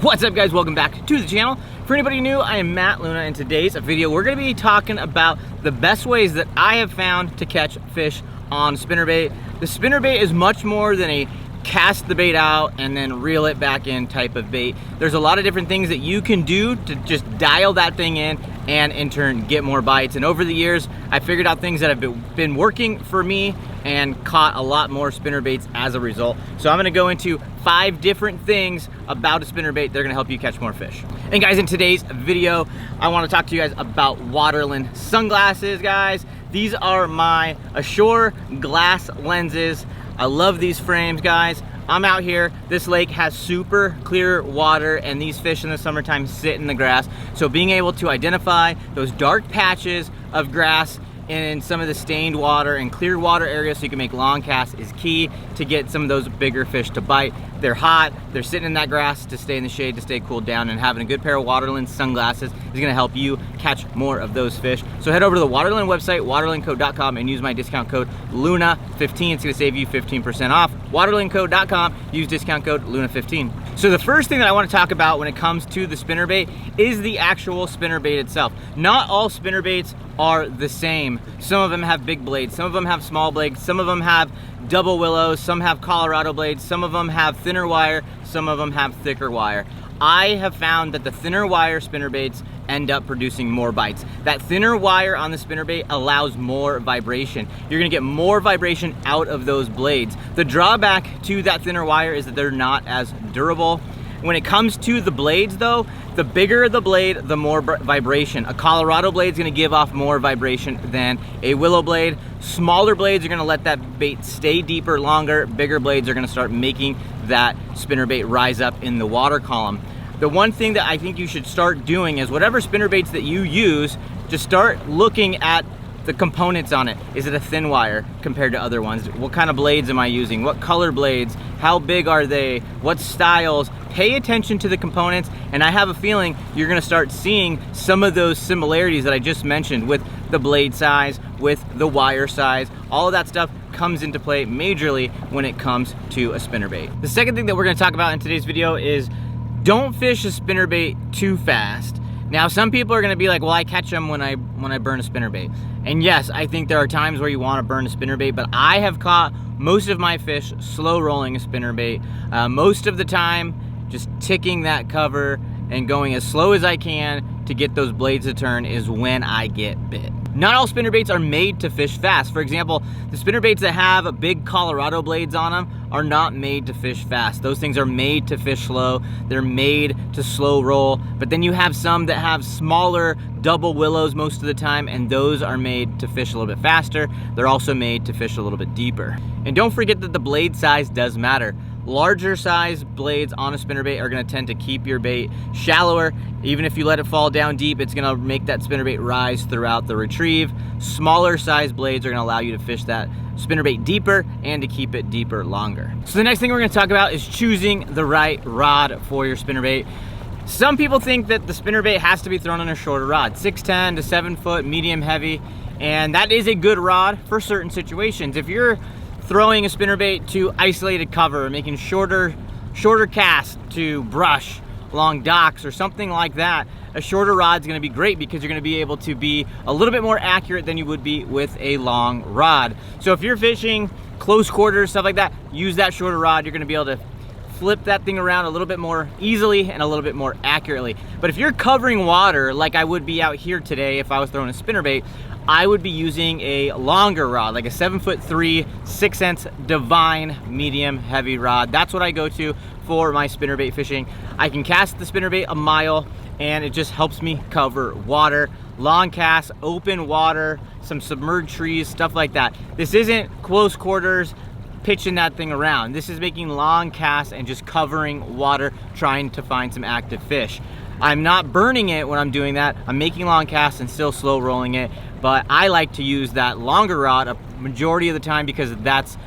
What's up, guys? Welcome back to the channel. For anybody new, I am Matt Luna. In today's video, we're going to be talking about the best ways that I have found to catch fish on spinnerbait. The spinnerbait is much more than a cast the bait out and then reel it back in type of bait. There's a lot of different things that you can do to just dial that thing in and in turn get more bites. And over the years, I figured out things that have been working for me and caught a lot more spinnerbaits as a result. So I'm gonna go into 5 different things about a spinnerbait that are gonna help you catch more fish. And guys, in today's video, I wanna talk to you guys about Waterland sunglasses, guys. These are my Ashore glass lenses. I love these frames, guys. I'm out here, this lake has super clear water and these fish in the summertime sit in the grass. So being able to identify those dark patches of grass in some of the stained water and clear water areas so you can make long casts is key to get some of those bigger fish to bite. They're hot, they're sitting in that grass to stay in the shade, to stay cooled down, and having a good pair of Waterland sunglasses is gonna help you catch more of those fish. So head over to the Waterland website, waterlandco.com, and use my discount code LUNA15. It's gonna save you 15% off. Waterlandco.com, use discount code LUNA15. So the first thing that I wanna talk about when it comes to the spinnerbait is the actual spinnerbait itself. Not all spinnerbaits are the same. Some of them have big blades, some of them have small blades, some of them have double willows, some have Colorado blades, some of them have thinner wire, some of them have thicker wire. I have found that the thinner wire spinnerbaits end up producing more bites. That thinner wire on the spinnerbait allows more vibration. You're gonna get more vibration out of those blades. The drawback to that thinner wire is that they're not as durable. When it comes to the blades though, the bigger the blade, the more vibration. A Colorado blade is gonna give off more vibration than a willow blade. Smaller blades are gonna let that bait stay deeper longer. Bigger blades are gonna start making that spinnerbait rise up in the water column. The one thing that I think you should start doing is whatever spinnerbaits that you use, just start looking at the components on it. Is it a thin wire compared to other ones? What kind of blades am I using? What color blades? How big are they? What styles? Pay attention to the components, and I have a feeling you're gonna start seeing some of those similarities that I just mentioned with the blade size, with the wire size. All of that stuff comes into play majorly when it comes to a spinnerbait. The second thing that we're gonna talk about in today's video is don't fish a spinnerbait too fast. Now, some people are gonna be like, well, I catch them when I burn a spinnerbait. And yes, I think there are times where you wanna burn a spinnerbait, but I have caught most of my fish slow rolling a spinnerbait. Most of the time, just ticking that cover and going as slow as I can to get those blades to turn is when I get bit. Not all spinnerbaits are made to fish fast. For example, the spinnerbaits that have big Colorado blades on them are not made to fish fast. Those things are made to fish slow. They're made to slow roll. But then you have some that have smaller double willows most of the time, and those are made to fish a little bit faster. They're also made to fish a little bit deeper. And don't forget that the blade size does matter. Larger size blades on a spinnerbait are gonna tend to keep your bait shallower. Even if you let it fall down deep, it's gonna make that spinnerbait rise throughout the retrieve. Smaller size blades are gonna allow you to fish that spinnerbait deeper and to keep it deeper longer. So the next thing we're gonna talk about is choosing the right rod for your spinnerbait. Some people think that the spinnerbait has to be thrown on a shorter rod, 6'10" to 7 foot, medium heavy, and that is a good rod for certain situations. If you're throwing a spinnerbait to isolated cover, making shorter casts to brush along docks or something like that, a shorter rod's gonna be great because you're gonna be able to be a little bit more accurate than you would be with a long rod. So if you're fishing close quarters, stuff like that, use that shorter rod. You're gonna be able to flip that thing around a little bit more easily and a little bit more accurately. But if you're covering water like I would be out here today if I was throwing a spinnerbait, I would be using a longer rod, like a 7'3", 6" Divine medium heavy rod. That's what I go to for my spinnerbait fishing. I can cast the spinnerbait a mile and it just helps me cover water. Long casts, open water, some submerged trees, stuff like that. This isn't close quarters pitching that thing around. This is making long casts and just covering water, trying to find some active fish. I'm not burning it when I'm doing that. I'm making long casts and still slow rolling it, but I like to use that longer rod a majority of the time because that's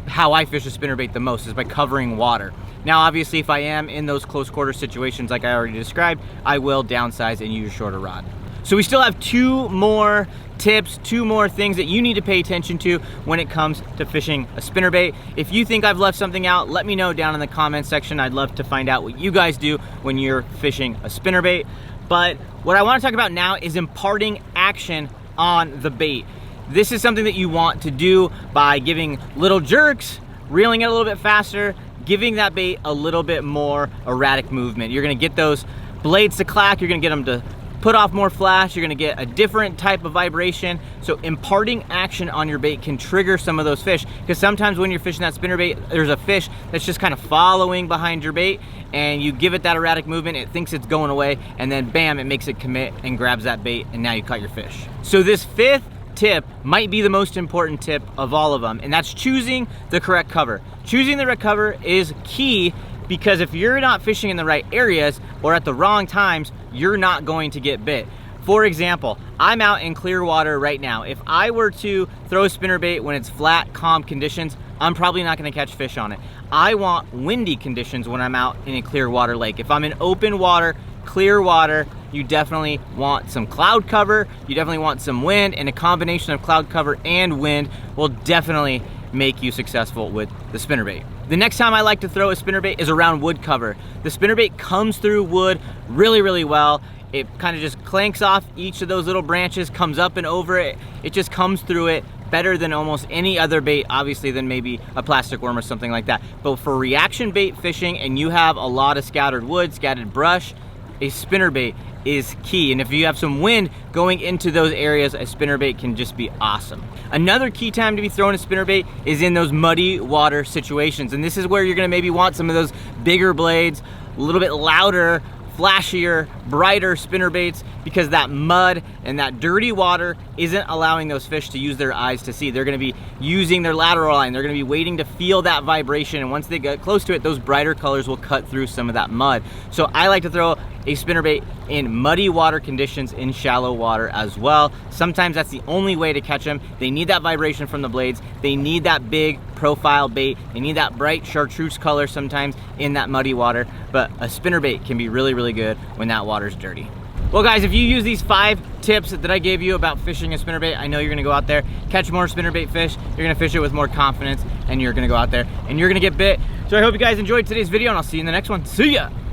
how I fish a spinnerbait the most, is by covering water. Now, obviously, if I am in those close quarter situations like I already described, I will downsize and use a shorter rod. So we still have 2 more tips, 2 more things that you need to pay attention to when it comes to fishing a spinnerbait. If you think I've left something out, let me know down in the comments section. I'd love to find out what you guys do when you're fishing a spinnerbait. But what I want to talk about now is imparting action on the bait. This is something that you want to do by giving little jerks, reeling it a little bit faster, giving that bait a little bit more erratic movement. You're gonna get those blades to clack, you're gonna get them to put off more flash, you're gonna get a different type of vibration. So imparting action on your bait can trigger some of those fish, because sometimes when you're fishing that spinnerbait, there's a fish that's just kind of following behind your bait, and you give it that erratic movement, it thinks it's going away, and then bam, it makes it commit and grabs that bait, and now you caught your fish. So this 5th tip might be the most important tip of all of them, and that's choosing the correct cover. Choosing the correct cover is key, because if you're not fishing in the right areas or at the wrong times, you're not going to get bit. For example, I'm out in clear water right now. If I were to throw a spinnerbait when it's flat, calm conditions, I'm probably not gonna catch fish on it. I want windy conditions when I'm out in a clear water lake. If I'm in open water, clear water, you definitely want some cloud cover, you definitely want some wind, and a combination of cloud cover and wind will definitely make you successful with the spinnerbait. The next time I like to throw a spinnerbait is around wood cover. The spinnerbait comes through wood really, really well. It kind of just clanks off each of those little branches, comes up and over it. It just comes through it better than almost any other bait, obviously, than maybe a plastic worm or something like that. But for reaction bait fishing and you have a lot of scattered wood, scattered brush, a spinnerbait is key. And if you have some wind going into those areas, a spinnerbait can just be awesome. Another key time to be throwing a spinnerbait is in those muddy water situations. And this is where you're gonna maybe want some of those bigger blades, a little bit louder, flashier, brighter spinnerbaits, because that mud and that dirty water isn't allowing those fish to use their eyes to see. They're gonna be using their lateral line. They're gonna be waiting to feel that vibration, and once they get close to it, those brighter colors will cut through some of that mud. So I like to throw a spinnerbait in muddy water conditions in shallow water as well. Sometimes that's the only way to catch them. They need that vibration from the blades. They need that big profile bait. They need that bright chartreuse color sometimes in that muddy water. But a spinnerbait can be really, really good when that water's dirty. Well guys, if you use these 5 tips that I gave you about fishing a spinnerbait, I know you're gonna go out there, catch more spinnerbait fish, you're gonna fish it with more confidence, and you're gonna go out there and you're gonna get bit. So I hope you guys enjoyed today's video, and I'll see you in the next one. See ya!